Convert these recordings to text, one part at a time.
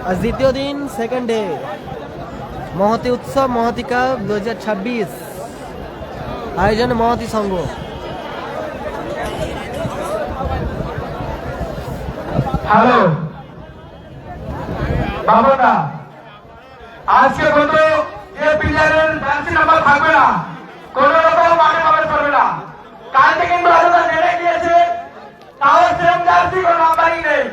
আজ দ্বিতীয় দিন, সেকেন্ড ডে, মহতি উৎসব, মহতি কাপ 2026, আয়োজনে মহতি সংঘ। হ্যালো বাবুরা, আজকে কত যে প্লেয়ারের জার্সি নাম্বার থাকবে না, কোন রকম মাঠে প্রবেশ করবে না। কালকে কিন্তু আলাদা নেড়ে গিয়েছে, তাও সেম জার্সি কোনো নাম্বারই নেই।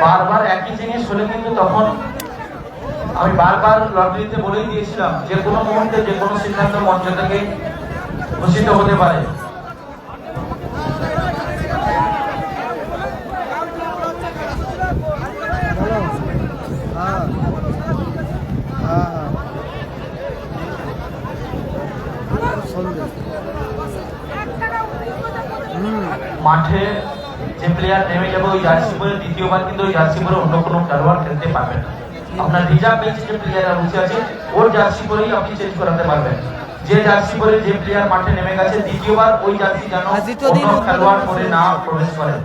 বারবার একই জিনিস হলে কিন্তু তখন আমি বারবার লটারিতে বলেই দিয়েছিলাম যে কোনো মুহূর্তে যে কোনো সিদ্ধান্ত মঞ্চ থেকে ঘোষিত হতে পারে। মাঠে যে প্লেয়ার নেমে যাবে ওই জার্সি পরে দ্বিতীয়বার কিন্তু ওই জার্সি পরে অন্য কোনো খেলোয়াড় খেলতে পারবেন না। আপনার রিজার্ভ বেঞ্চে যে প্লেয়াররা বসে আছে ওর জার্সি পরেই আপনি চেঞ্জ করাতে পারবেন। যে জার্সি পরে যে প্লেয়ার মাঠে নেমে গেছে দ্বিতীয়বার ওই জার্সি যেন অন্য খেলোয়াড় পরে না প্রবেশ করে।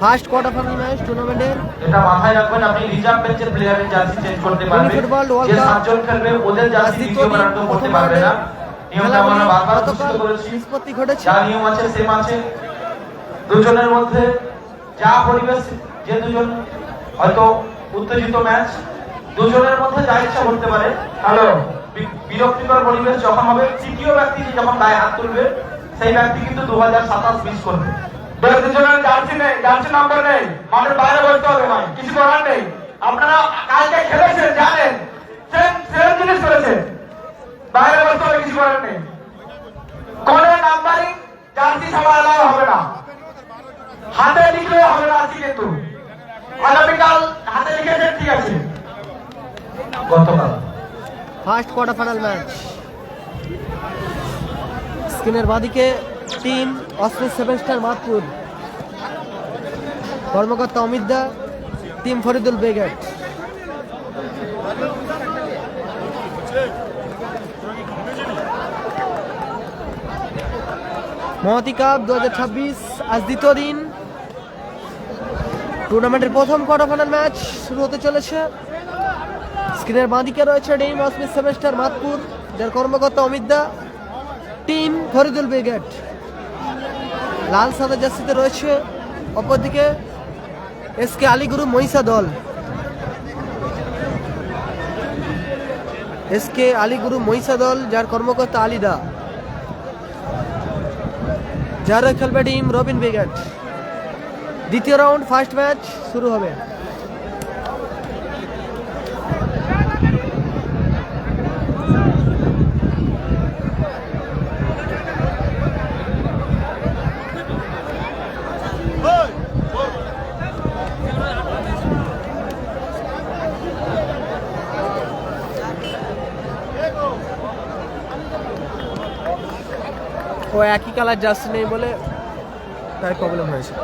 ফার্স্ট কোয়ার্টার ফাইনাল ম্যাচ টুর্নামেন্টের, এটা মাথায় রাখবেন। আপনি রিজার্ভ বেঞ্চের প্লেয়ারের জার্সি চেঞ্জ করতে পারবেন, যে সাতজন খেলবে ওদের জার্সি দ্বিতীয়বার আর কেউ করতে পারবে না। নিয়মটা আমরা বারবার ঘোষিত করেছি, নিষ্পত্তি ঘটেছে, যা নিয়ম আছে সেম আছে। দুজনের মধ্যে যা পরিবেশ, যে দুজন হয়তো উত্তেজিত ম্যাচ, দুজনের মধ্যে যা ইচ্ছা করতে পারে। হ্যালো, বিরক্তিকর পরিবেশ যখন হবে, তৃতীয় ব্যক্তি যখন গায়ে হাত তুলবে সেই ব্যক্তি কিন্তু 2027 মিস করবে। দুজনের জার্সি নেই, জার্সি নাম্বার নেই, মাঠের বাইরে বসতে হবে ভাই, কিছু করার নেই। আপনারা কালকে খেলেছেন, জানেন, সেম জিনিস করেছেন, বাইরে বসতে হবে, কিছু করার নেই। কোন নাম্বারিং জার্সি ছাড়া এলাও হবে না, হাতে লিখলে হবে না। আজকে কিন্তু আগামীকাল হাতে লিখেছেন, ঠিক আছে। গতকাল ফার্স্ট কোয়ার্টার ফাইনাল ম্যাচ, স্ক্রিনের বাঁদিকে টিম অস্ট্রেল 7 স্টার মাতপুর, কর্মকর্তা অমিত দা, টিম ফরিদুল ব্রিগেড। মহতি কাপ 2026 আজ দ্বিতীয় দিন, টুর্নামেন্টের প্রথম কোয়ার্টার ফাইনাল ম্যাচ শুরু হতে চলেছে। স্ক্রিনের বাঁদিকে রয়েছে টিম অস্ট্রেল 7 স্টার মাতপুর, যার কর্মকর্তা অমিত দা, টিম ফরিদুল ব্রিগেড। লাল সাদা জার্সিতে রয়েছে অপরদিকে এসকে আলীগুরু মহিষা দল, এসকে আলীগুরু মহিষা দল, যার কর্মকর্তা আলিদা, যারা খেলবে টিম রবিন ব্রিগেড। দ্বিতীয় রাউন্ড, ফার্স্ট ম্যাচ শুরু হবে। ও একই কালার জার্সি নেই বলে তাই প্রবলেম হয়েছে।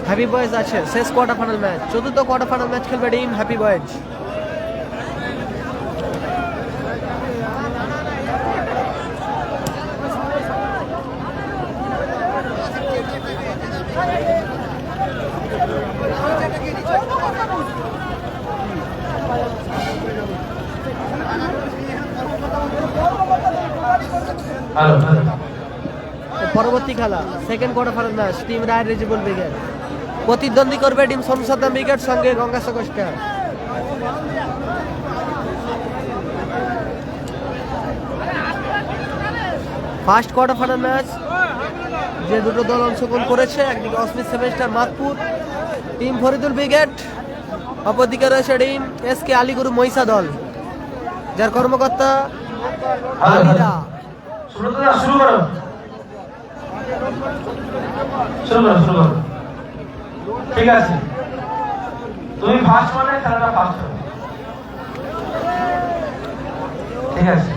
হ্যাপি বয়েজ আছে শেষ কোয়ার্টার ফাইনাল ম্যাচ, চতুর্থ কোয়ার্টার ফাইনাল ম্যাচ খেলবে team happy Boys. Hello hello পরবর্তী খেলা second quarter final match team Roy রেজিবল brigade প্রতিদ্বন্দ্বী করবে টিম শমশাদ্দাম ব্রিগেড সঙ্গে গঙ্গা সকস্টা। ফার্স্ট কোয়ার্টার ফাইনাল ম্যাচ যে দুটো দল অংশগ্রহণ করেছে, একদিকে অস্মিত সেভেস্টার মাতপুর টিম ফরিদুল ব্রিগেড, অপরদিকে রয়েছে টিম এসকে আলীগুরু মহিষা দল, যার কর্মকর্তা আলীরা। শুরু করো শুরু করো শুরু করো শুরু করো ঠিক আছে, তুমি ফার্স্ট মানে খেলাটা ফার্স্ট হবে, ঠিক আছে।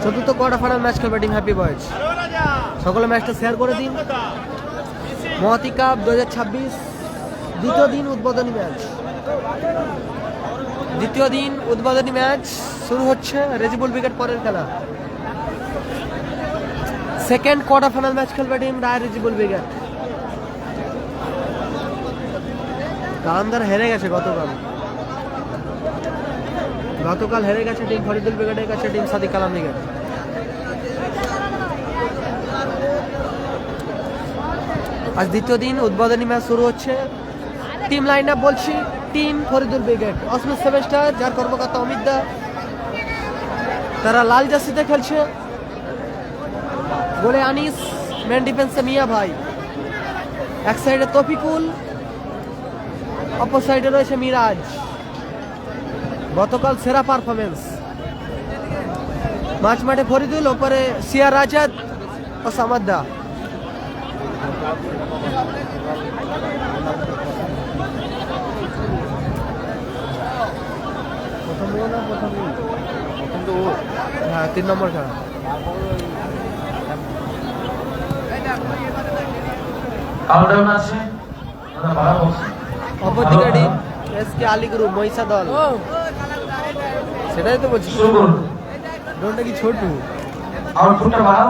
চতুর্থ কোয়ার্টার ফাইনাল ম্যাচ খেলবে টিম হ্যাপি বয়েজ। সকলে ম্যাচটা শেয়ার করে দিন। মহাতি কাপ 2026 দ্বিতীয় দিন উদ্বোধনী ম্যাচ। দ্বিতীয় দিন উদ্বোধনী ম্যাচ শুরু হচ্ছে রেজিবুল ব্রিগেড পরের খেলা। সেকেন্ড কোয়ার্টার ফাইনাল ম্যাচ খেলবে টিম রায় রেজিবুল ব্রিগেড। গান্ধার হেরে গেছে গতকাল হেরে গেছে টিম ফরিদুল ব্রিগেডের কাছে টিম সাদিক কালাম ব্রিগেড। আজ দ্বিতীয় দিন উদ্বোধনী ম্যাচ শুরু হচ্ছে। টিম লাইন আপ বলছি, টিম ফরিদুল ব্রিগেড অস্মিত সেভেস্টার, যার কর্মকর্তা অমিত দা, তারা লাল জার্সিতে খেলছে। গোলে আনিস, মেন ডিফেন্সে মিয়া ভাই, এক সাইডে তফিকুল, অপর সাইডে রয়েছে মিরাজ। গতকাল সেরা পারফরমেন্স। মাঝ মাঠে ফরিদুল, ওপরে সিয়া রাজাদ ও সামাদ্দা। হ্যাঁ, 3 নম্বর খেলা। কাউন্টডাউন আছে, আমরা বাড়াবো। অপরদিকে টিম এসকে আলীগুরু মহিষা দল। সেটাই তো বলছি, শুরু করুন। ডোনটা কি ছোট? আউটপুটটা বাড়াও।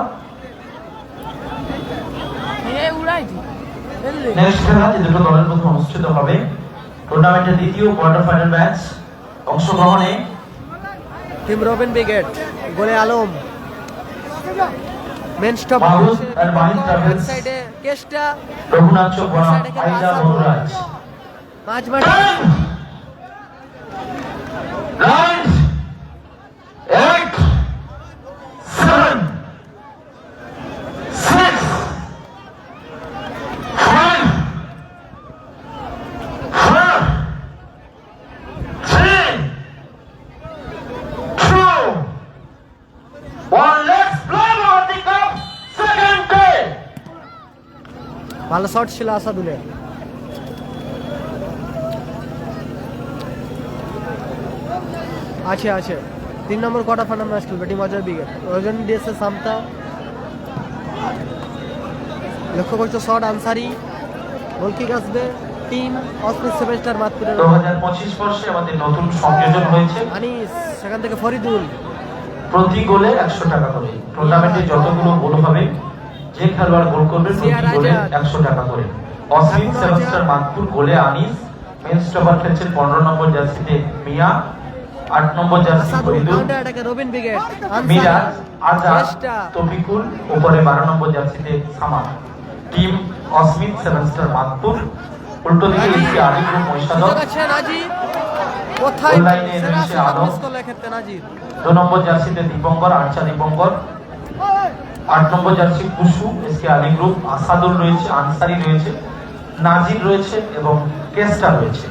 নেক্সট খেলা যে দুটো দলের মধ্যে অনুষ্ঠিত হবে টুর্নামেন্টের দ্বিতীয় কোয়ার্টার ফাইনাল ম্যাচ, অংশগ্রহণে টিম রবিন ব্রিগেড, গোলে আলম, মেন স্টপ মাহুদ আর মাহিন ট্রাভেলস, সাইডে কেস্টা, রঘুনাথ চোপড়া, আইজা বনরাজ। মাঝ মাঠে 9 8 7 6 5 4 3 2 1 let's play World Cup second day. ভালো শট ছিল আসাদুলের। আছে 3 নম্বর কোয়ার্টার ফাইনাল ম্যাচ খেলবে টিম অজয় ব্রিগেড। রজনী ডিএসএ সামতা, লক্ষ্য করছে শট আনসারি, গোলকিক আসবে টিম অস্মিত সেভেস্টার মাতপুরের। 2025 বর্ষে আমাদের নতুন সংযোজন হয়েছে, আনিস, সেখান থেকে ফরিদুল। প্রতি গোলে 100 টাকা করে। টুর্নামেন্টে যতগুলো গোল হবে, যে খেলোয়াড় গোল করবে প্রতি গোলে 100 টাকা করে। অস্মিত সেভেস্টার মাতপুর, গোলে আনিস, মেন স্টপার খেলছেন 15 নম্বর জার্সিতে মিয়া, 8 number jersey Faridul, Robin brigade, Miraj, Azad, কেস্টা, Tofikul, উপরে 12 নম্বর জার্সিতে সামাদ। টিম অস্মিত সেভেস্টার মাতপুর। উল্টো দিকে এসকে আলীগুরু মহিষাদল, নাজির কোথায় লাইনে রয়েছে আলম, ক্ষেত্রে নাজির, 2 নম্বর জার্সিতে দীপঙ্কর, আরচা Dipankar, 8 number jersey Kusu, SK Ali group, Asadul রয়েছে, আনসারি রয়েছে, নাজির রয়েছে এবং কেস্টা রয়েছে।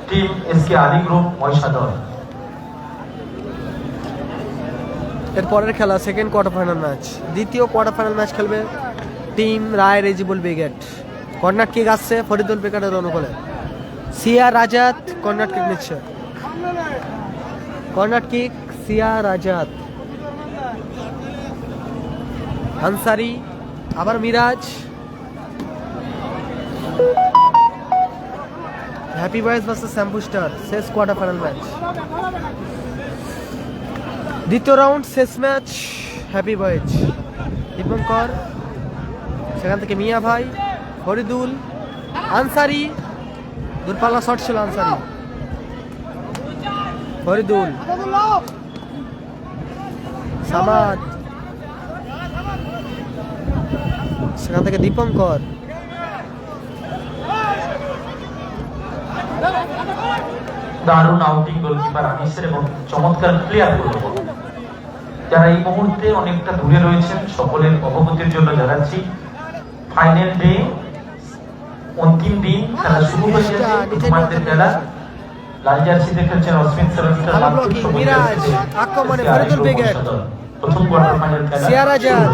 Team SK Ali group Mahishadal. এর পরের খেলা সেকেন্ড কোয়ার্টার ফাইনাল ম্যাচ, দ্বিতীয় কোয়ার্টার ফাইনাল ম্যাচ খেলবে team Roy রেজিবল brigade. Corner kick আসছে ফরিদুল ব্রিগেডের অনুকূলে। সিয়া রাজাত কর্নার কিক নিচ্ছে, কর্নার কিক সিয়া রাজাত। আনসারি, আবার Miraj, happy boys versus shampoo star, শেষ কোয়ার্টার ফাইনাল ম্যাচ, দ্বিতীয় রাউন্ড শেষ ম্যাচ। হ্যাপি বয়েজ দীপঙ্কর, সেখান থেকে মিয়া ভাই, ফরিদুল, আনসারি, দূরপাল্লা শট ছিল আনসারি, ফরিদুল, সামাদ, সেখান থেকে দীপঙ্কর, দারুণ আউটিং গোলকিপার আনিসের এবং চমৎকার প্লেয়ার গুলো যারা এই মুহূর্তে অনেকটা দূরে রয়েছেন সকলের অবগতির জন্য জানাচ্ছি ফাইনাল ডে অন্তিম দিন খেলা শুরু হয়েছে। প্রথমার্ধের খেলা লাল জার্সিতে খেলছেন অস্মিত সেভেনস্টার মাতপুর, মিরাজ আক্রমণে ফরিদুল ব্রিগেড, প্রথম কোয়ার্টার ফাইনাল খেলা সিয়া রাজাত,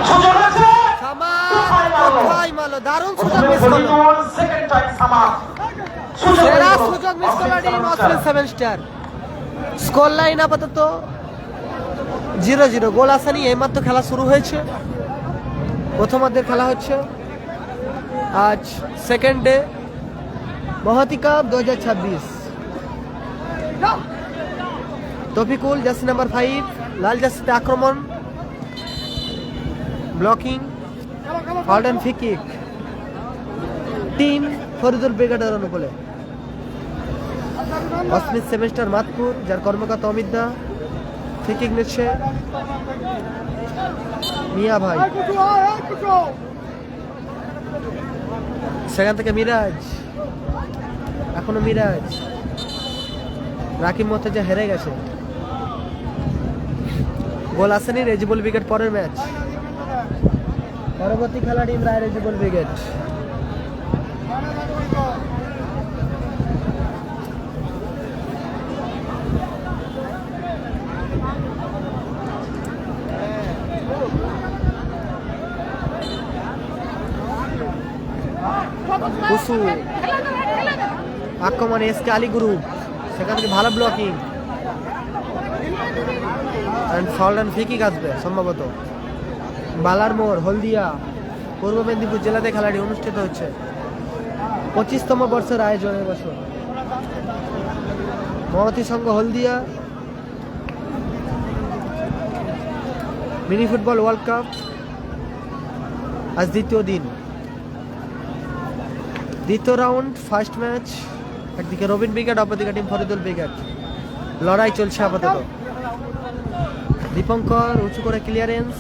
সুযোগ আছে কোথায় মারলো, দারুণ সুযোগ মিস করলো, সেকেন্ড টাইম সামাদ সেরা সুযোগ মিস করলো team অস্মিত seven star. Score line আপাতত 0-0, গোল আসেনি, এইমাত্র খেলা শুরু হয়েছে, প্রথমার্ধের খেলা হচ্ছে। আজ second day Mahati cup 2026। Tofikul jersey number 5, লাল জার্সিতে আক্রমণ, blocking, foul and free kick, team Faridul ব্রিগেডের অনুকূলে। অস্মিত সেমিস্টার মাতপুর, যার কর্মকর্তা অমিত দা, ফ্রি কিক নিচ্ছে মিয়া ভাই, সেখান থেকে মিরাজ, এখনো মিরাজ, রাকিব মোর্তজা হেরে গেছে, গোল আসেনি, রেজিবল ব্রিগেড পরের ম্যাচ। পরবর্তী খেলা টিম রায় রেজিবল ব্রিগেড। কুসু আক্রমণে এসকে আলী গ্রুপ, সেখান থেকে ভালো blocking and foul and free kick আসবে সম্ভবত। বালার মোড় হলদিয়া, পূর্ব মেদিনীপুর জেলাতে খেলাটি অনুষ্ঠিত হচ্ছে। 25তম বর্ষের আয়োজনের বছর Mahati Sangha Haldia mini football world cup আজ দ্বিতীয় দিন, দ্বিতীয় রাউন্ড ফার্স্ট ম্যাচ। একদিকে রবিন ব্রিগেড, অপরদিকে টিম ফরিদুল ব্রিগেড, লড়াই চলছে আপাতত। দীপঙ্কর উঁচু করে ক্লিয়ারেন্স,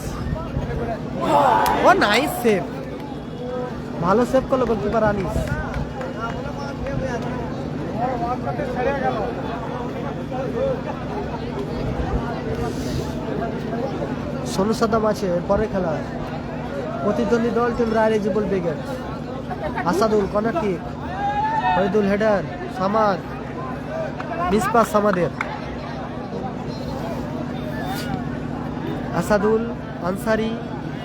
ও নাইস সেভ, ভালো সেভ করলো গোলকিপার আনিস। সোনু সাদাম আছে পরের খেলা, প্রতিদ্বন্দ্বী দল team Roy রেজিবল brigade. Asadul corner kick, Faridul header, Samad, mispass সামাদের, আসাদুল, আনসারি,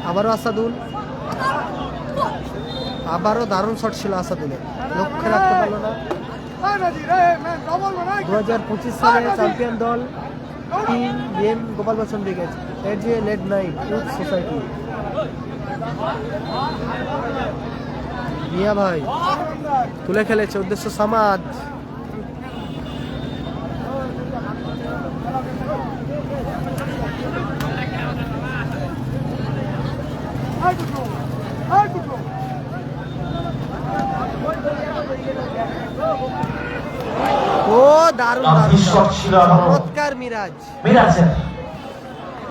আবারও আসাদুল, আবারও দারুণ শট ছিল আসাদুলের, লক্ষ্যে রাখতে পারলো না। 2025 সালে চ্যাম্পিয়ন দল team M Gopal Bachchan brigade, AJ led knight youth society. Miya ভাই তুলে খেলেছে, উদ্দেশ্য সামাদ, ও দারুণ চমৎকার মিরাজ, মিরাজের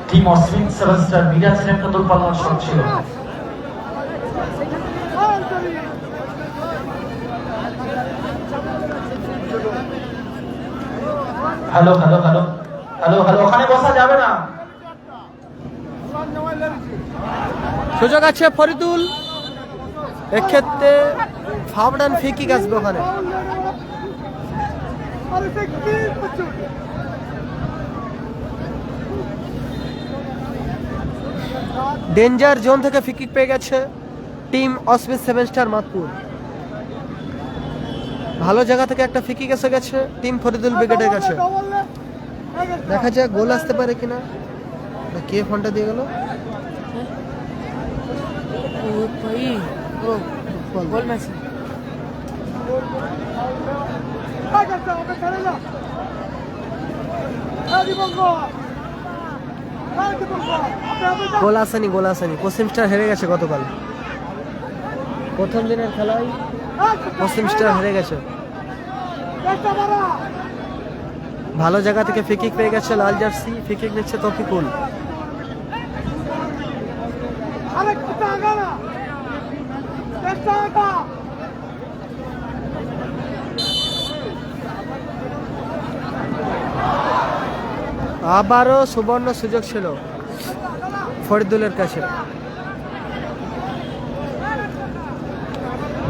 টিম অস্মিত সেভেনস্টার মিরাজের একটা দূরপাল্লার শট ছিল। Hello hello hello hello hello, ওখানে বসা যাবে না। সুযোগ আছে ফরিদুল, এক্ষেত্রে ফাউল এন্ড ফ্রি কিক আসবে ওখানে। ডেঞ্জার জোন থেকে ফ্রি কিক পেয়ে গেছে team Asmit seven star Matpur. ভালো জায়গা থেকে একটা ফ্রি কিক এসে গেছে টিম ফরিদুল ব্রিগেডের কাছে। দেখা যাক গোল আসতে পারে কিনা। কে ফোনটা দিয়ে গেল? गोल मैच গোল আসেনি, গোল আসেনি। পশ্চিম স্টার হেরে গেছে গতকাল প্রথম দিনের খেলায়। পশ্চিম স্টার হেরে গেছে। ভালো জায়গা থেকে ফ্রি কিক পেয়ে গেছে লাল জার্সি। ফ্রি কিক নিচ্ছে তফিকুল। আবারও সুবর্ণ সুযোগ ছিল ফরিদুলের কাছে।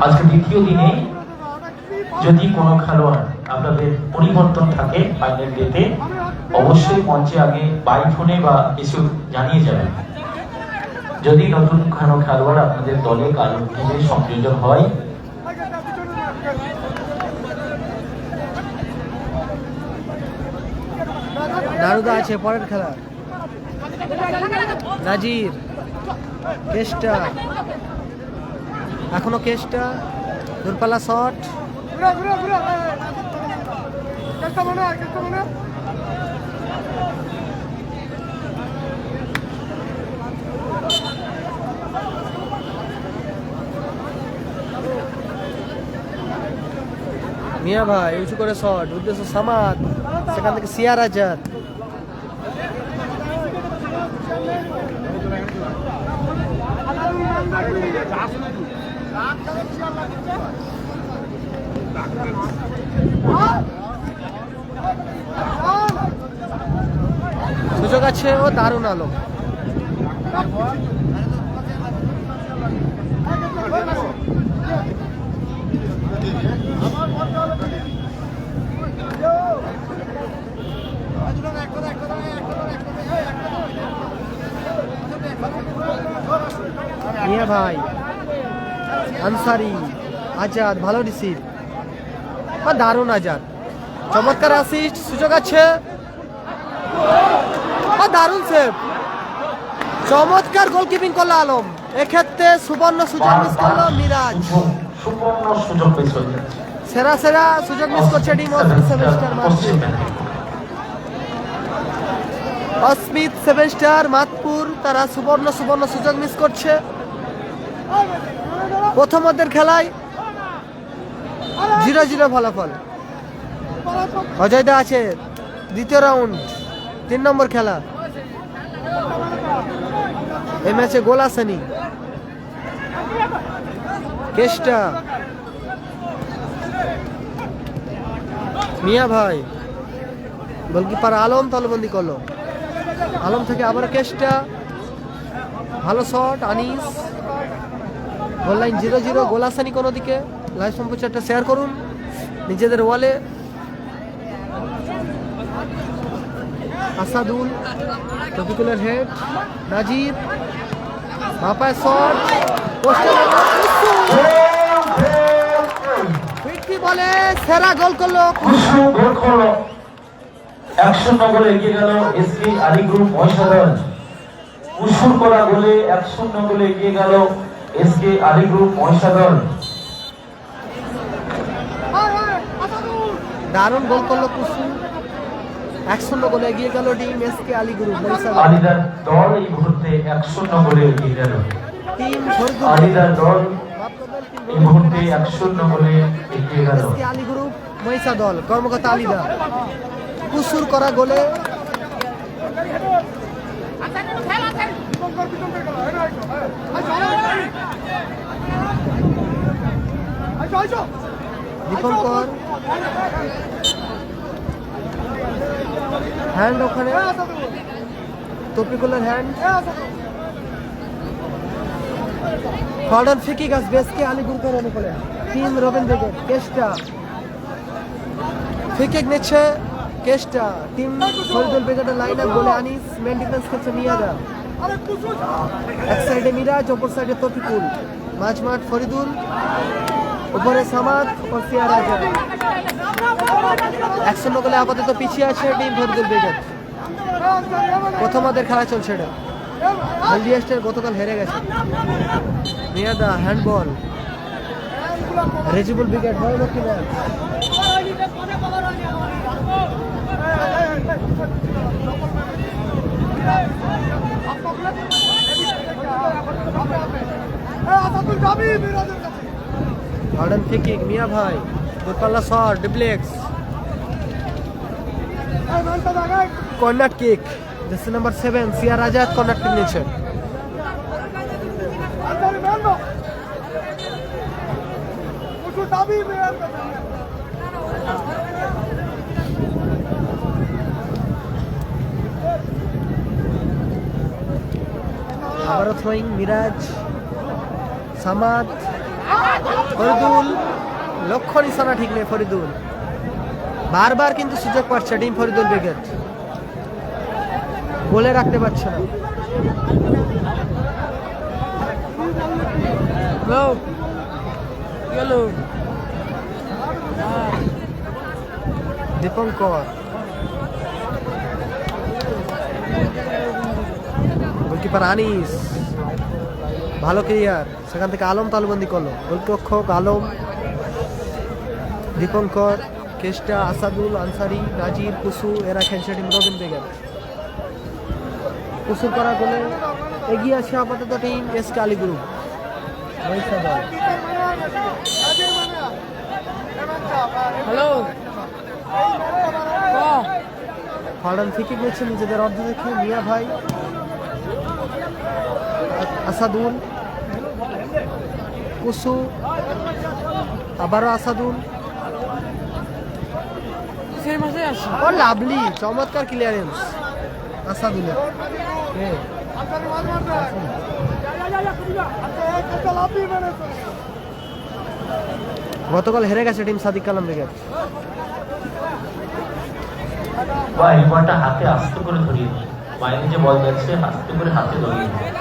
আজকে দ্বিতীয় দিনে যদি কোনো খেলোয়াড় আপনাদের পরিবর্তন থাকে ফাইনাল ডেতে, অবশ্যই মঞ্চে আগে বাই ফোনে বা এসে জানিয়ে যাবেন। যদি নতুন কোনো খেলোয়াড় আপনাদের দলে কারোর টিমে সংযোজন হয়, দারুদা আছে পরের খেলা। নাজির কেষ্টা, এখনো কেষ্টা, দূরপাল্লা শট। মিয়া ভাই উঁচু করে শট, উদ্দেশ্য সামাদ, সেখান থেকে সিয়ার আজাদ। সুযোগ আছে ও দারুণ আলো। মিয়া ভাই, আনসারি, আজাদ, ভালো রিসিভ, দারুণ আজাদ, চমৎকার অ্যাসিস্ট। সুযোগ আছে, দারুণ সেভ, চমৎকার গোলকিপিং করলো আলম। এক্ষেত্রে সুবর্ণ সুযোগ মিস করলো মিরাজ। সুবর্ণ সুযোগ মিস হয়ে যাচ্ছে। সেরা সেরা সুযোগ মিস করছে team Asmit seven star Matpur. Asmit seven star Matpur তারা সুবর্ণ সুযোগ মিস করছে। প্রথমার্ধের খেলায় 0-0 ফলাফল। অজয়দা আছে দ্বিতীয় রাউন্ড 3 নম্বর খেলা। এই ম্যাচে গোল আসেনি। কেষ্টা, মিয়া ভাই, গোলকিপার আলম তলবন্দি করলো। আলম থেকে আবার কেষ্টা, ভালো শট আনিস। গোল লাইন 0-0, গোল আসেনি কোনো দিকে। লাইভ সম্প্রচারটা শেয়ার করুন নিজেদের ওয়ালে। আসাদুল, রফিকুলের হেড, নাজির, বাপায় শট, বলে সেরা গোল করলো। 1-0 গোলে এগিয়ে গেল এসকে আলী গ্রুপ মহিষাদল। উসুর করা গোলে 1-0 গোলে এগিয়ে গেল এসকে আলী গ্রুপ মহিষাদল। দারুণ গোল করলো কুসুম। 1-0 গোলে এগিয়ে গেল team SK Ali group Mahishadal. আলিদার দল এই মুহূর্তে 1-0 গোলে এগিয়ে গেল। টিম আলিদার দল এই মুহূর্তে 1-0 গোলে এগিয়ে গেল। SK Ali group Mahishadal. কর্মকর্তা আলিদা কুসুর করা গোলে দীপঙ্কর হ্যান্ড, ওখানে তফিকুলের হ্যান্ড। কর্নার ফ্রি কিক আসবে এসকে আলী গ্রুপের অনুকূলে। Team Robin brigade. Keshta free kick নিচ্ছে কেষ্টা। টিম ফরিদুল ব্রিগেডের লাইন আপ। গোলে আনিস। মেন ডিফেন্স করছে মিয়াদা। এক সাইডে মিরাজ, অপর সাইডে তফিকুল। মাঝমাঠ ফরিদুল, উপরে সামাদ ও সিয়া রাজা। 1-0 গোলে আপাতত পিছিয়ে আছে টিম ফরিদুল ব্রিগেড। প্রথমার্ধের খেলা চলছে এটা। হলদিয়া স্টার গতকাল হেরে গেছে। মিয়াদা হ্যান্ডবল। রেজিবুল ব্রিগেড পরবর্তী ম্যাচ। গার্ডেন ফিকিং মিয়া ভাই, দূরপাল্লা shot deflects, corner kick. Jersey number 7 Siya Rajat corner kick নিয়েছে। আবারও থ্রোয়িং মিরাজ, সামাদ, ফরিদুল। লক্ষ্য নিশানা ঠিক নেই ফরিদুল। বারবার কিন্তু সুযোগ পাচ্ছে টিম ফরিদুল ব্রিগেড, বলে রাখতে পারছে না। দীপঙ্কর, গোলকিপার আনিস, ভালো ক্লিয়ার। সেখান থেকে আলম তালুবন্দি করলো। গোলরক্ষক আলম, দীপঙ্কর, কেষ্টা, আসাদুল, আনসারি, নাজির, কুসু এরা খেলছে টিম রবিন ব্রিগেড। কুসুর করা গোলে এগিয়ে আছে আপাতত team SK Ali group. Hello, Farhan ফিকিং নিচ্ছে নিজেদের অর্ধ দেখে। মিয়া ভাই, আসাদুল, কুসু, আবারও আসাদুল। ও লাভলি, চমৎকার ক্লিয়ারেন্স আসাদুলের। গতকাল হেরে গেছে টিম সাদিক কালাম ব্রিগেড। ভাই বলটা হাতে আস্তে করে ধরিয়ে দিই, বাইরে যে বল যাচ্ছে আস্তে করে হাতে ধরিয়ে দিই।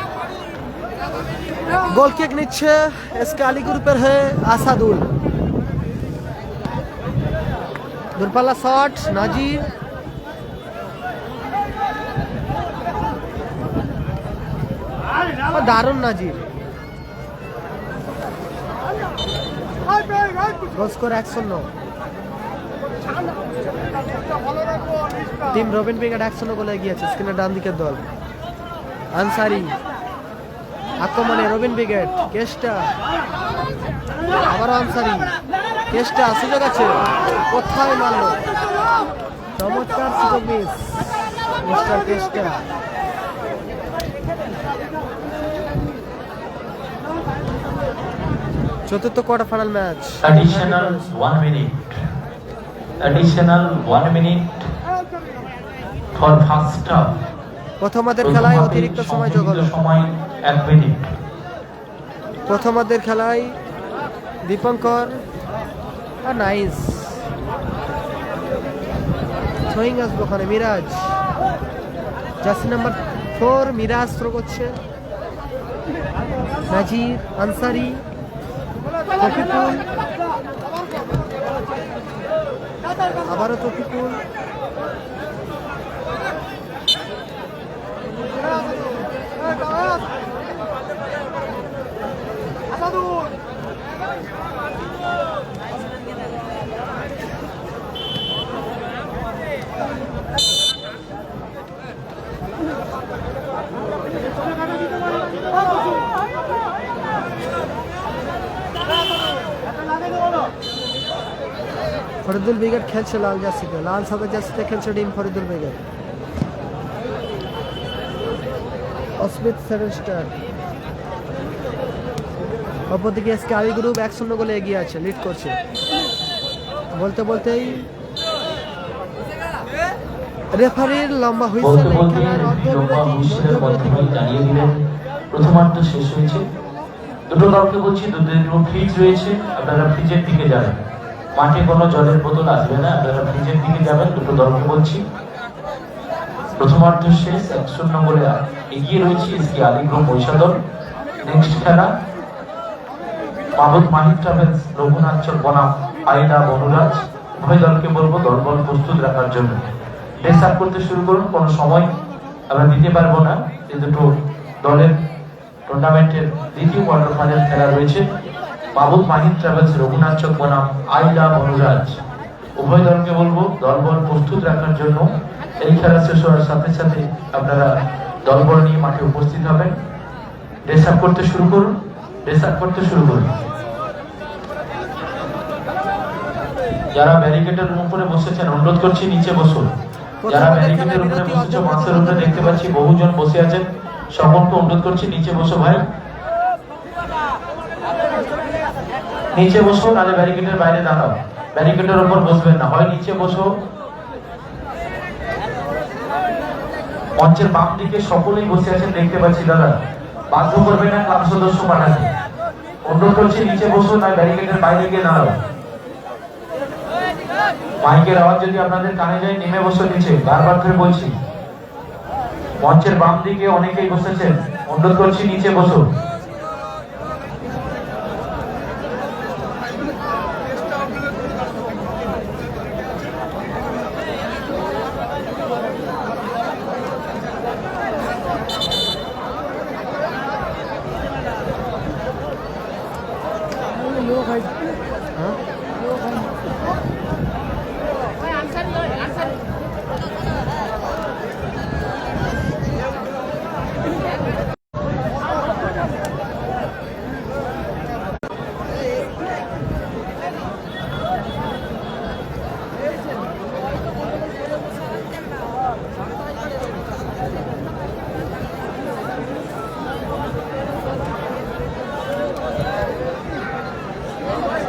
গোল কিক নিচ্ছে এসকে আলী গ্রুপের হয়ে আসাদুল। দূরপাল্লা শট নাজির, দারুণ Nazir. Goal score 1-0। Team Robin brigade 1-0 গোলে এগিয়েছে। স্ক্রিনের ডান দিকের দল আনসারি, আক্রমণে রবিন ব্রিগেড। কেষ্টা, আবারও আনসারি, কেষ্টা, সুযোগ আছে, কোথায় মারলো, চমৎকার সুযোগ মিস মিস্টার কেষ্টা। চতুর্থ quarter final match. Additional 1 minute. Additional 1 minute for first half. প্রথমার্ধের খেলায় অতিরিক্ত সময় যোগ হলো। সময় 1 মিনিট। প্রথমার্ধের খেলায় দীপঙ্কর নাইস থ্রোয়িং আসবে ওখানে। Miraz, jersey number 4 Miraz throw করছে। নাজির, আনসারি, তফিকুল, আবারও তফিকুল, ফরিদুল ব্রিগেড খেলছে লাল জার্সিতে, লাল সাদা জার্সিতে খেলছে টিম ফরিদুল ব্রিগেড। অস্মিত 7 স্টার। অপরদিকে এসকে আলী গ্রুপ 1-0 গোলে এগিয়ে আছে, লিড করছে। বলতে বলতেই রেফারির লম্বা হুইসেল খেলার জানিয়ে দিলেন প্রথমার্ধ শেষ হয়েছে। দুটো দলকে বলছি দুটো ফ্রিজ রয়েছে, আপনারা ফ্রিজের দিকে যাবেন। মাঠে কোনো জলের বোতল আসবে না, আপনারা ফ্রিজের দিকে যাবেন। দুটো দলকে বলছি প্রথমার্ধ শেষ 1-0 গোলে এগিয়ে রয়েছে এসকে আলীগ্রুপ মহিষাদল। নেক্সট খেলা মাহবুব মাহিদ ট্রাভেলস রঘুনাথ চক বনাম আইলা বনুরাজ। উভয় দলকে বলবো দলবল প্রস্তুত রাখার জন্য। ড্রেস আপ করতে শুরু করুন, কোনো সময় আমরা দিতে পারবো না। এই দুটো দলের টুর্নামেন্টের দ্বিতীয় কোয়ার্টার ফাইনাল খেলা রয়েছে। মাহবুব মাহিদ ট্রাভেলস রঘুনাথ চক বনাম আইলা বনুরাজ। উভয় দলকে বলবো দলবল প্রস্তুত রাখার জন্য। এই খেলা শেষ হওয়ার সাথে সাথে আপনারা দলবল নিয়ে মাঠে উপস্থিত হবেন। ড্রেস আপ করতে শুরু করুন, ড্রেস আপ করতে শুরু করুন। যারা ব্যারিকেডের উপরে বসেছেন অনুরোধ করছি নিচে বসুন। যারা ব্যারিকেডের উপরে বসেছে মাছের উপরে দেখতে পাচ্ছি বহুজন বসে আছেন, সকলকে অনুরোধ করছি নিচে বসো ভাই, নিচে বসো, নাহলে ব্যারিকেডের বাইরে দাঁড়াও। ব্যারিকেডের উপর বসবেন না, হয় নিচে বসো। মঞ্চের বাম দিকে সকলেই বসে আছেন দেখতে পাচ্ছি দাদা, বাধ্য করবেন না ক্লাব সদস্য পাঠাতে। অনুরোধ করছি নিচে বসো, না ব্যারিকেডের বাইরে গিয়ে দাঁড়াও। মাইকের আওয়াজ যদি আপনাদের কানে যায় নেমে বসো নিচে, বারবার করে বলছি। মঞ্চের বাম দিকে অনেকেই বসেছেন, অনুরোধ করছি নিচে বসো।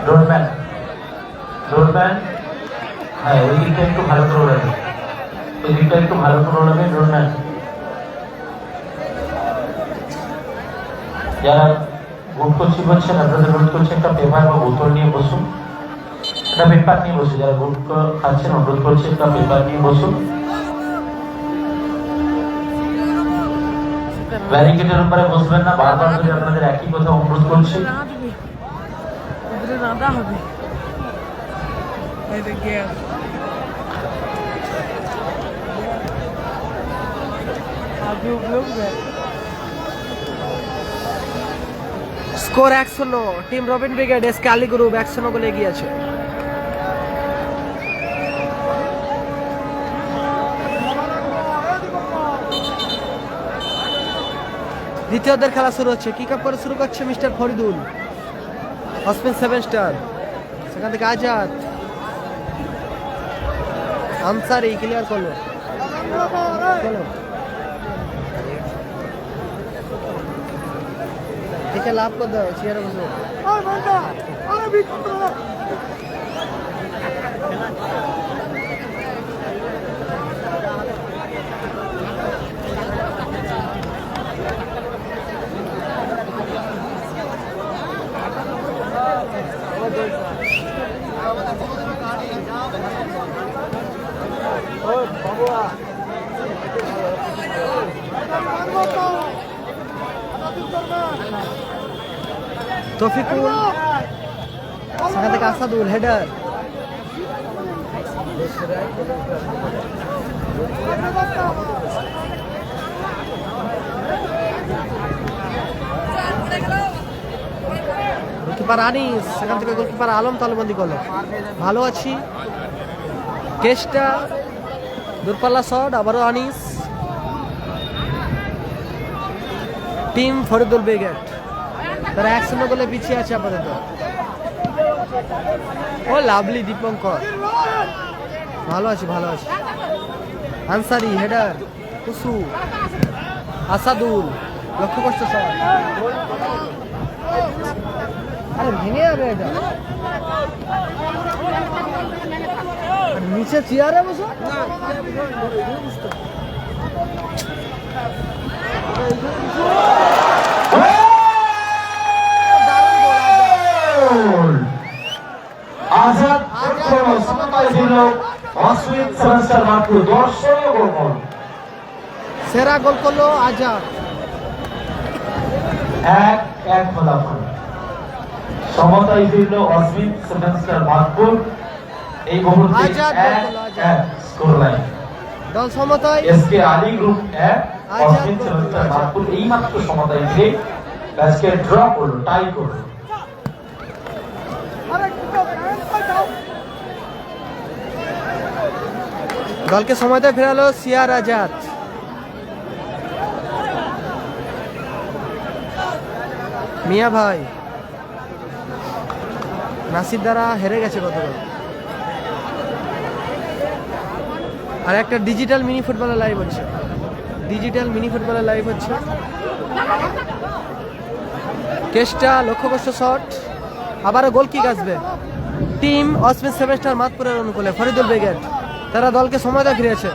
ডোরম্যান, ডোরম্যান, হ্যাঁ ওই দিকটা একটু ভালো করে ওড়াবে, ওই দিকটা একটু ভালো করে ওড়াবে ডোরম্যান। যারা গুড কোচিং হচ্ছেন আপনাদের অনুরোধ করছি একটা পেপার বা বোতল নিয়ে বসুন, একটা পেপার নিয়ে বসুন। যারা গুড খাচ্ছেন অনুরোধ করছি একটা পেপার নিয়ে বসুন। ব্যারিকেডের উপরে বসবেন না, বারবার করে আপনাদের একই কথা অনুরোধ করছি। Nada হবে এই দেখে আগে ব্লগ দেয়। Score 1-0, team Robin brigade SK Ali group 1-0 গোলে এগিয়ে আছে। দ্বিতীয়দের খেলা শুরু হচ্ছে। কিক আপ করে শুরু করছে মিস্টার ফরিদুল, অসমিন 7 স্টার। সেখান থেকে আজাদ, আনসারি ক্লিয়ার করলো। দেখে লাভ করে দাও, চেয়ারে বসো। তৌফিকুল, সেখান থেকে আসাদুল হেডার। গোলকিপার আনিস, সেখান থেকে গোলকিপার আলম তালুবন্দি করলো। ভালো আছি, কেসটা দূরপাল্লা শট, আবারও আনিস। টিম ফরিদুল ব্রিগেড তারা 1-0 গোলে পিছিয়ে আছে আপাতত। ও লাভলি দীপঙ্কর, ভালো আছে ভালো আছে। আনসারি হেডার, কুসু, আসাদুল লক্ষ্য করছে সব। আরে ভেঙে যাবে এটা, নিচে চেয়ারে বসো। আজাদ সময় দিল অসমিন সেভেন স্টার মাঠে দর্শনীয় গোল। সেরা গোল করলো আজাদ। 1-1 ফলাফল। সমতায় ফিরল অসমিত সেভেন স্টার মাদপুর। এই মুহূর্তে আজাদ গোল করলো, আজাদ। 1-1 score line. দল সমতায়। এসকে আলী গ্রুপ 1, আজাদ অসমিত গোল সেভেন স্টার করলো, মাদপুর এই মাত্র সমতায় ফিরে ম্যাচকে ড্র করলো, টাই করলো। দলকে সময়তে ফেরালো সিয়ার আজাদ। মিয়া ভাই নাসির দ্বারা হেরে গেছে গতকাল। আর একটা ডিজিটাল মিনি ফুটবলের লাইভ হচ্ছে, ডিজিটাল মিনি ফুটবলের লাইভ হচ্ছে। কেসটা লক্ষ্যকষ্ট শট, আবারও গোল কিক আসবে টিম অসমিত সেভেন স্টার মাদপুরের অনুকূলে। ফরিদুল ব্রিগেড তারা দলকে সময়টা ফিরেছে।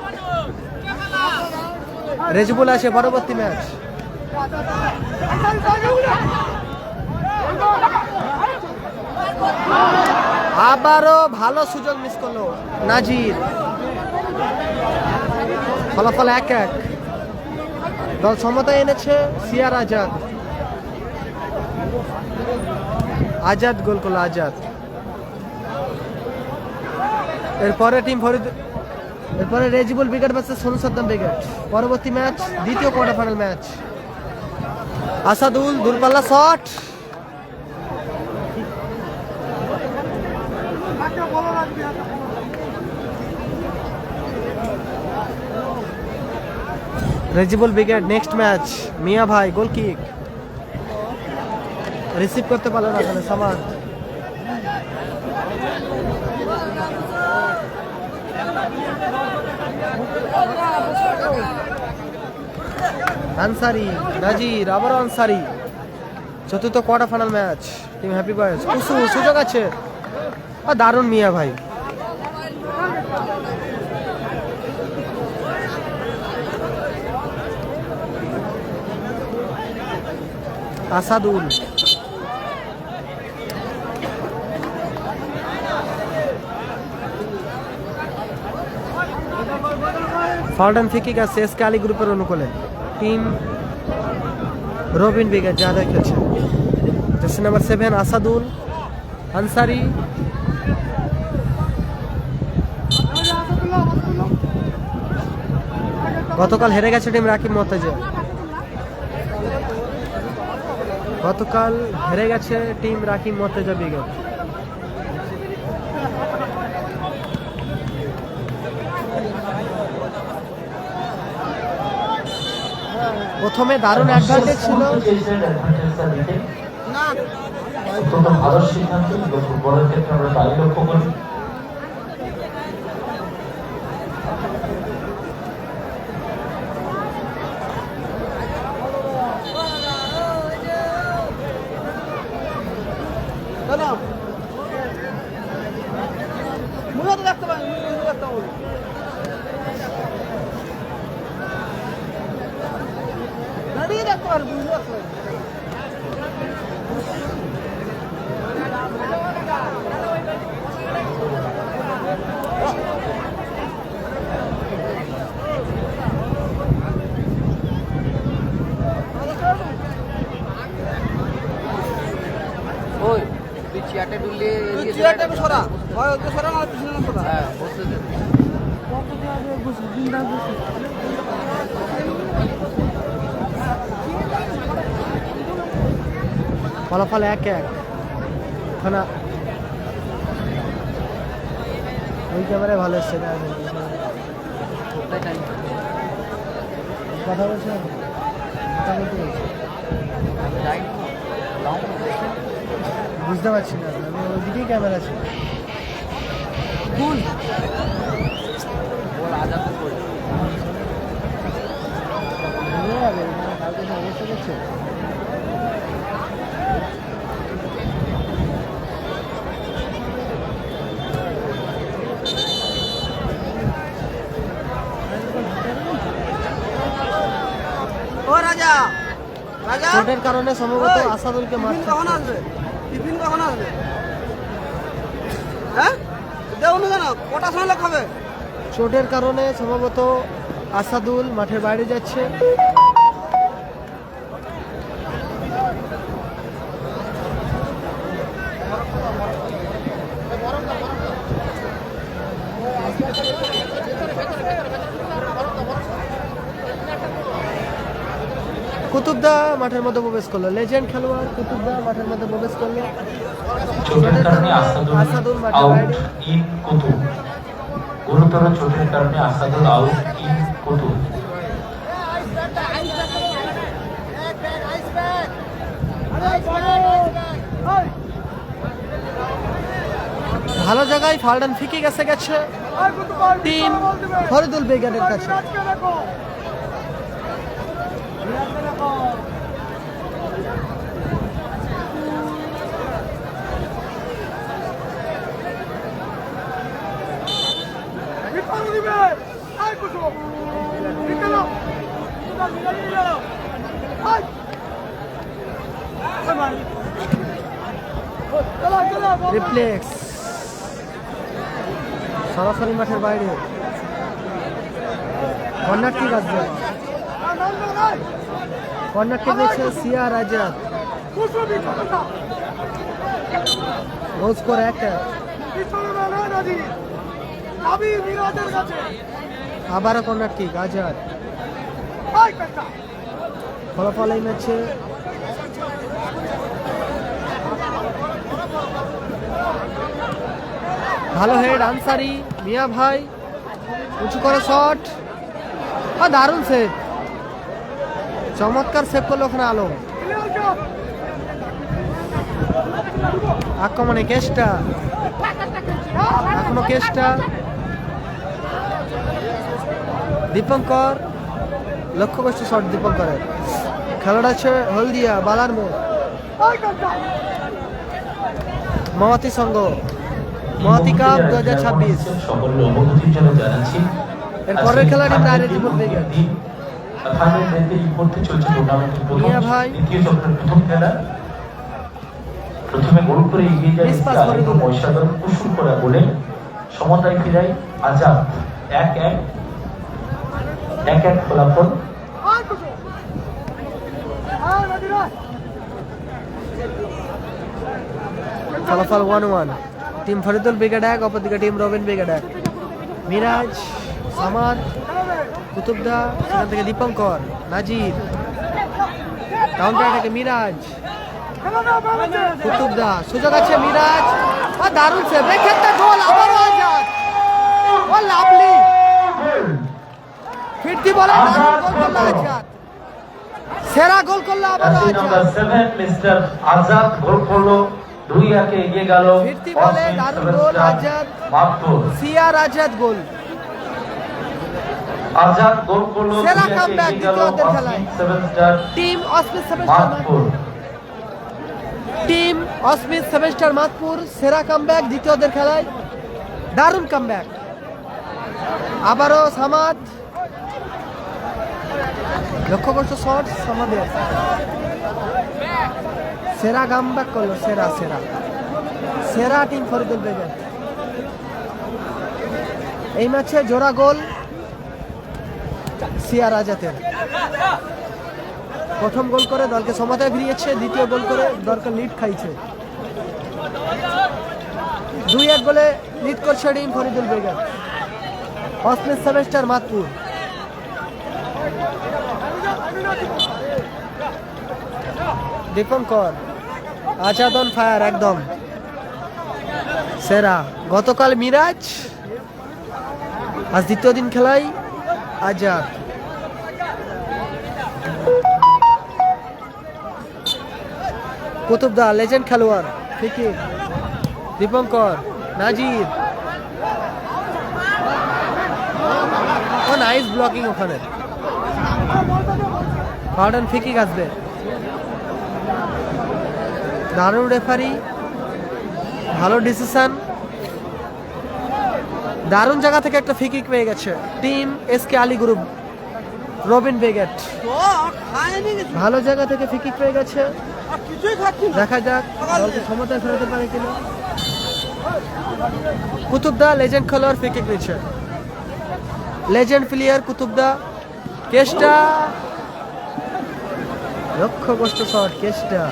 রেজবুল আছে পরবর্তী ম্যাচ। আবারও ভালো সুযোগ মিস করলো নাজির। ফলাফল 1-1। দল সমতায় এনেছে সিয়ার আজাদ। আজাদ গোল করলো, আজাদ। এরপরে টিম এরপরে Rezibul brigade versus Sonu Saddam brigade. পরবর্তী ম্যাচ দ্বিতীয় কোয়ার্টার ফাইনাল ম্যাচ। আসাদুল দূরপাল্লা shot, Rezibul brigade next match. Miya ভাই গোল কিক রিসিভ করতে পারলো না এখানে সামান। আনসারি নাজির, আবারও আনসারি। চতুর্থ quarter final match team happy boys. Kusu সুযোগ আছে, দারুণ মিয়া ভাই। আসাদুল ফাউল্ডন ফিকিক আছে এসকে আলী গ্রুপের অনুকূলে। টিম রবিন ব্রিগেড যারা খেলছে। Jersey number 7 Asadul Ansari. গতকাল হেরে গেছে টিম রাকিব মর্তজা। গতকাল হেরে গেছে টিম রাকিব মর্তজা ব্রিগেড। প্রথমে দারুণ অ্যাডভান্টেজ ছিল, অত্যন্ত ভালো সিদ্ধান্ত। ফুটবলের ক্ষেত্রে আমরা তাই লক্ষ্য করি। ফলাফল 1-1। ওখানে ওই ক্যামেরায় ভালো এসছে না, কথা বলছে বুঝতে পারছি না, আমি ওইদিকেই ক্যামেরা আছে। অবস্থা দেখছে চোটের কারণে সম্ভবত আসাদুলকে মারছে। কখন আসবে? টিফিন কখন আসবে? হ্যাঁ দেখুন কেন কটার সময় লোক হবে? চোটের কারণে সম্ভবত আসাদুল মাঠের বাইরে যাচ্ছে। কুতুবদা মাঠের মধ্যে প্রবেশ করলো, লেজেন্ড খেলোয়াড় কুতুবদা মাঠের মধ্যে প্রবেশ করলো। চোটের কারণে আসাদুল মাঠের আউট বাইরে। ইন কুতুব। গুরুতর চোটের কারণে আসাদুল আউট ইন কুতুব। ভালো জায়গায় ফাল্ডান ফিকে গেছে টিম ফরিদুল ব্রিগেডের কাছে। রিফ্লেক্স সরাসরি মাঠের বাইরে। কর্নার কিক আসবে, কর্নার কিক দিয়েছে সিয়ার আজাদ। Goal score 1-1। আবারও কর্নার কিক আজাদ। ফলাফল এই ম্যাচে ভালো হেড আনসারি মিয়া ভাই, উঁচু করে শট, দারুণ সেভ, চমৎকার সেভ করলো ওখানে আলম। আক্রমণে কেষ্টা, এখনো কেষ্টা, দীপঙ্কর, লক্ষ্য করছে শট দীপঙ্করের। খেলাটা আছে হলদিয়া বালার মোড়, মহাতি সংঘ মহাতি কাপ 2026। সকলের অবগতির জন্য জানাচ্ছি এর পরের খেলাটি রায়রের জীবন ব্রিগেড। ফাইনাল ম্যাচে করতে চলছে টুর্নামেন্টের প্রথম মিয়া ভাই। দ্বিতীয় চক্রের প্রথম খেলা। প্রথমে গোল করে এগিয়ে যায় মহিষাদল কুসুম করা গোলে। সমতায় ফিরায় আজাদ 1-1 ফলাফল। ফলাফল 1-1। টিম ফরিদুল ব্রিগেড 1, অপরদিকে টিম রবিন ব্রিগেড 1। মিরাজ, সামাদ, কুতুবদা, সেখান থেকে দীপঙ্কর, নাজির, কাউন্টার অ্যাটাকে মিরাজ, কুতুবদা, সুযোগ আছে মিরাজ, দারুণ সেভ, এক্ষেত্রে গোল আবারও আজাদ। ও লাভলি ফিরতি বলে দারুণ গোল করলো আজাদ, সেরা গোল করলো আবারও আজাদ। 7 মিস্টার আজাদ গোল করলো, 2-1 এগিয়ে গেল। ফিরতি বলে দারুণ গোল আজাদ, মাহতুর সিয়ার আজাদ গোল। আজাদ গোল করলো, সেরা 2-1 comeback এগিয়ে গেল। দ্বিতীয়ার্ধের খেলায়। 7 স্টার টিম অস্মিত সেভেস্টার মাহতুর। টিম অস্মিত সেভেস্টার মাতপুর সেরা কামব্যাক দ্বিতীয়দের খেলায়, দারুণ কামব্যাক। আবারও সামাদ, লক্ষ্য করছো শট সামাদের, সেরা কামব্যাক করলো, সেরা সেরা সেরা টিম ফরিদুল ব্রিগেড। এই ম্যাচে জোড়া গোল সিয়ার আজাদের। প্রথম গোল করে দলকে সমতায় ফিরিয়েছে, দ্বিতীয় গোল করে দলকে লিড খাইছে। 2-1 গোলে লিড করছে team Faridul brigade. Asmit সেভেস্টার Matpur. Dipankar, Azad on fire, একদম সেরা। গতকাল মিরাজ, আজ দ্বিতীয় দিন খেলায় আজাদ। কুতুবদা লেজেন্ড খেলোয়াড়, ফিকির, দীপঙ্কর, নাজির, ও নাইস ব্লকিং ওখানে। ফাউডান ফিকিক আসবে, দারুণ রেফারি, ভালো ডিসিশন, দারুণ জায়গা থেকে একটা ফিকিক পেয়ে গেছে team SK Ali group Robin brigade. ভালো জায়গা থেকে ফিকিক পেয়ে গেছে, দেখা যাক দলকে ক্ষমতায় ফেরাতে পারে কিনা। কুতুবদা লেজেন্ড খেলোয়াড় ফিকিক নিচ্ছে। লেজেন্ড প্লেয়ার কুতুবদা কেষ্টা লক্ষ্য কষ্ট শট কেষ্টা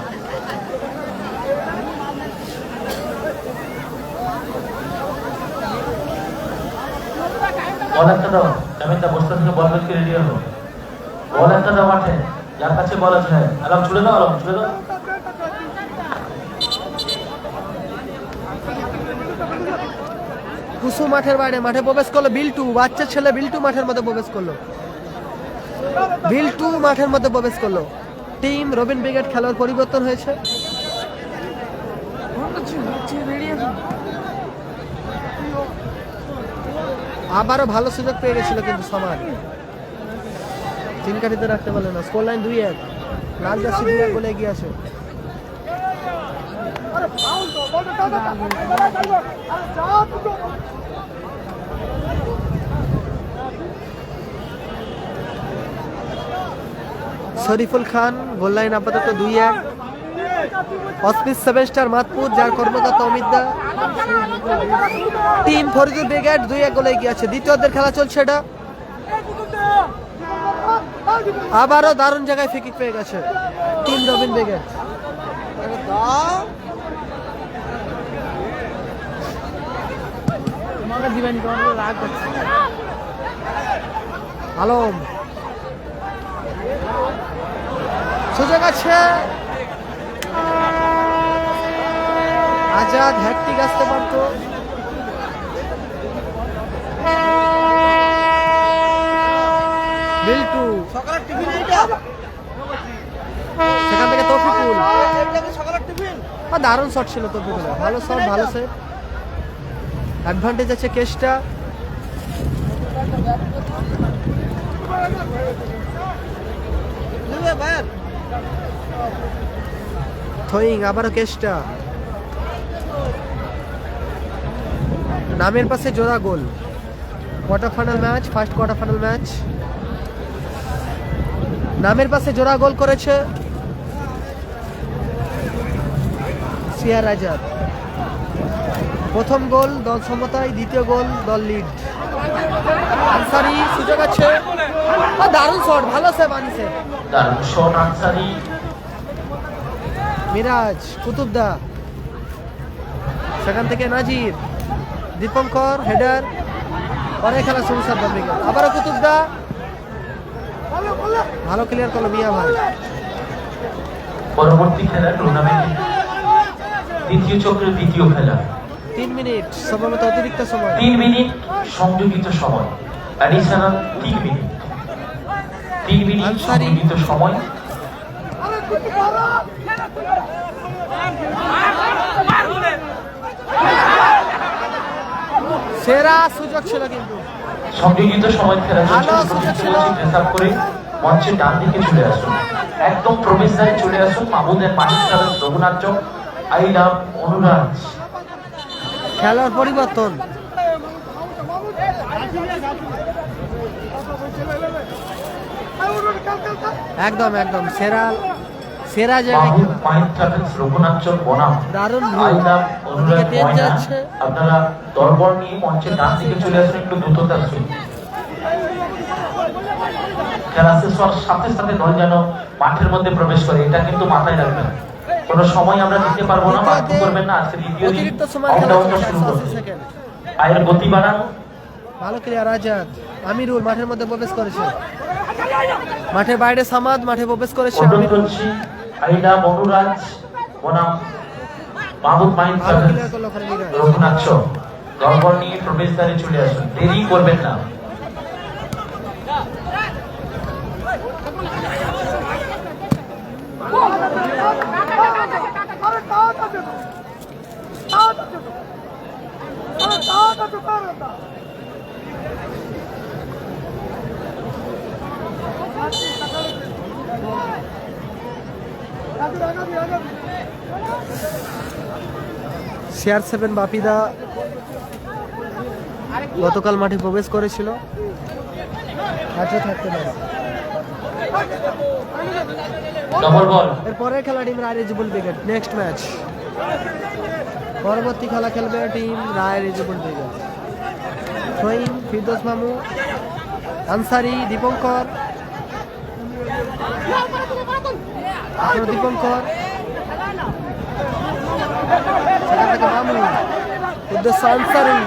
বল একটা দাও জামিনদা বস্তা থেকে বল বের করে রেডি হলো বল একটা দাও মাঠে যার কাছে বল আছে আলাম ছুড়ে দাও আলাম ছুড়ে দাও কুসু মাঠের বাইরে মাঠে প্রবেশ করলো বিল্টু বাচ্চা ছেলে বিল্টু মাঠের মধ্যে প্রবেশ করলো বিল্টু মাঠের মধ্যে প্রবেশ করলো টিম রবিন ব্রিগেড খেলার পরিবর্তন হয়েছে আবারও ভালো সুযোগ পেয়ে গেছিল কিন্তু সমান তিন কাঠিতে রাখতে পারলো না স্কোর লাইন 2-1 লাল জার্সি 2-1 বলে এগিয়ে আছে শরীফুল খান গোল লাইন আপাতত 2-1 অসপিস 7 স্টার মাতপুর যার কর্মকর্তা অমিতদা টিম ফরিদুল ব্রিগেড 2-1 গোলে এগিয়ে আছে দ্বিতীয়ার্ধের খেলা চলছে এটা আবারও দারুণ জায়গায় ফ্রি কিক পেয়ে গেছে টিম রবিন ব্রিগেড আলম সুযোগ আছে আজাদ হ্যাট্রিক আসতে পারত বিল্টু সকালের টিফিন এইটা সেখান থেকে তৌফিকুল এইটা কি সকালের টিফিন দারুণ শট ছিল তৌফিকুলের ভালো শট ভালো সেভ অ্যাডভান্টেজ আছে কেসটা নেবে ভাই থ্রোয়িং আবারও কেসটা নামের পাশে জোড়া goal quarter final match first quarter final match নামের পাশে জোড়া গোল করেছে সিয়ার আজাদ প্রথম গোল দল সমতায় দ্বিতীয় গোল দল লিড আনসারি সুযোগ আছে দারুণ শট ভালো সেভ আনিসের দারুণ শট আনসারি মিরাজ কুতুবদা সেখান থেকে নাজির দীপঙ্কর হেডার পরে খেলা শুরু সাদ্দাম ব্রিগেড আবারও কুতুবদা ভালো ক্লিয়ার করলো মিয়া ভাই পরবর্তী খেলা টুর্নামেন্ট দ্বিতীয় চক্রের দ্বিতীয় খেলা 3 মিনিট সম্ভবত অতিরিক্ত সময় 3 মিনিট সংযোজিত সময় অ্যাডিশনাল 3 মিনিট 3 মিনিট আনসারি। সংযোজিত সময় সেরা সুযোগ ছিল কিন্তু সংযোজিত সময় খেলা ভালো চলছে সুযোগ ছিল। ড্রেস আপ করে মঞ্চের ডান দিকে চলে আসুন একদম প্রবেশদ্বারে চলে আসুন মাহমুদের মানিক সারাস রঘুনাথ আই লাভ অনুরাজ খেলার পরিবর্তন একদম একদম সেরা সেরা জায়গায় মাহমুদ মাহিদ ট্রাভেলস রঘুনাথ বনাম দারুণ আই লাভ অনুরাজ ওদিকে তেজ ময়না যাচ্ছে। আপনারা দরবার নিয়ে মঞ্চের ডান দিকে চলে আসুন একটু দ্রুততার সহিত খেলা শেষ হওয়ার সাথে সাথে দল যেন মাঠের মধ্যে প্রবেশ করে এটা কিন্তু মাথায় রাখবেন কোনো সময় আমরা দিতে পারবো না বাধ্য করবেন না আজকে দ্বিতীয় দিন অতিরিক্ত সময় খেলা কাউন্টডাউনটা চলছে শুরু 180 করুন সেকেন্ড পায়ের গতি বাড়ান ভালো ক্লিয়ার আজাদ আমিরুল মাঠের মধ্যে প্রবেশ করেছে মাঠের বাইরে সামাদ মাঠে প্রবেশ করেছে অনুরোধ আমিরুল করছি আইডা বনুরাজ বনাম মাহমুদ মাহিদ ভালো ট্রাভেলস ক্লিয়ার করলো ওখানে মিরাজ রঘুনাথ দলবল নিয়ে প্রবেশদ্বারে চলে আসুন দেরি করবেন না CR7 বাপিদা গতকাল মাঠে প্রবেশ করেছিল আজও থাকতে পারে ডবল বল এরপরের খেলা টিম রায় রিজবুল ব্রিগেড নেক্সট ম্যাচ পরবর্তী খেলা খেলবে টিম রায় রিজবুল ব্রিগেড থ্রোয়িং ফিরদৌস মামু আনসারি, দীপঙ্কর, দীপঙ্কর, সেখান থেকে মামুন, উদ্দেশ্য আনসারি,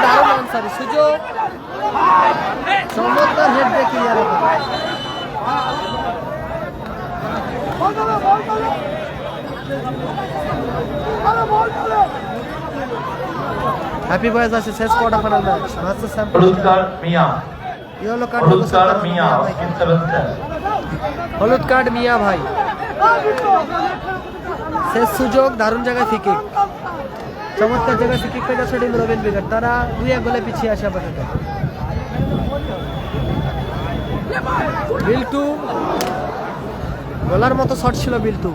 দারুণ আনসারি, সুযোগ, চমৎকার হেড দিয়ে ক্লিয়ার হবে। হ্যাপি বয়েজ আছে শেষ quarter final match versus sample হলুদ কার্ড মিয়া, ইয়েলো কার্ড হলুদ কার্ড মিয়া অস্মিন সেভেস্টার। হলুদ কার্ড মিয়া ভাই, শেষ সুযোগ, দারুণ জায়গায় ফ্রি কিক, চমৎকার জায়গায় ফ্রি কিক পেয়ে যাচ্ছে টিম রবিন ব্রিগেড। তারা 2-1 গোলে পিছিয়ে আসে আপাতত। বিল্টু গোলার মতো শট ছিল, বিল্টু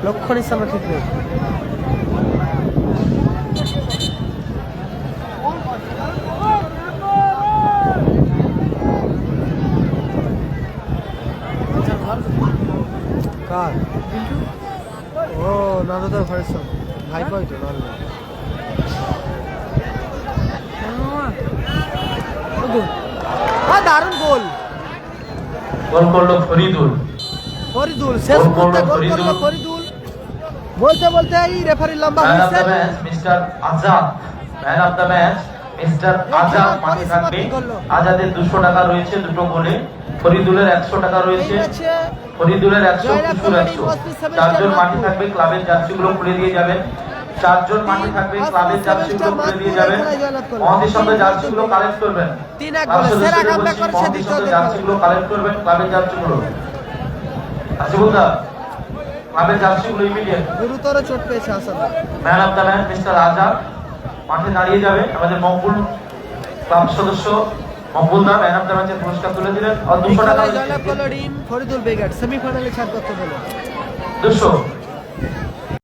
লক্ষ্য নিশানা ঠিক নেই। কার? ও নারদার ভার্সন ভাই পাই তো নারদা। দারুণ গোল, গোল করলো ফরিদুল। ফরিদুল শেষ মুহূর্তে গোল করলো ফরিদুল। বলতে বলতে এই রেফারির লম্বা man of the whistle. Match mister Azad, man of the match mister Azad মাঠে থাকবে। আজাদের 200 টাকা রয়েছে দুটো গোলে, ফরিদুলের 100 টাকা রয়েছে। ফরিদুলের 100, কুসুর 100। 4 জন মাঠে থাকবে, ক্লাবের জার্সিগুলো খুলে দিয়ে যাবেন। 4 জন মাঠে থাকবে, ক্লাবের জার্সিগুলো খুলে দিয়ে যাবেন। মহাদের সঙ্গে জার্সিগুলো কালেক্ট করবেন। 3-1 গোলে সেরা কামব্যাক করেছে দ্বিতীয় দিন। জার্সিগুলো কালেক্ট করবেন, ক্লাবের জার্সিগুলো। আসিফুল্লাহ, ক্লাবের জার্সিগুলো ইমিডিয়েট। গুরুতর চোট পেয়েছে Asad. Man of the match mister Azad মাঠে দাঁড়িয়ে যাবে। আমাদের মকবুল ক্লাব সদস্য মকবুল দা ম্যান অফ দ্য ম্যাচের পুরস্কার তুলে দিলেন। আর 200 টাকা জয়লাভ করলো টিম ফরিদুল ব্রিগেড, সেমিফাইনালে ছাড় করতে পেল। 200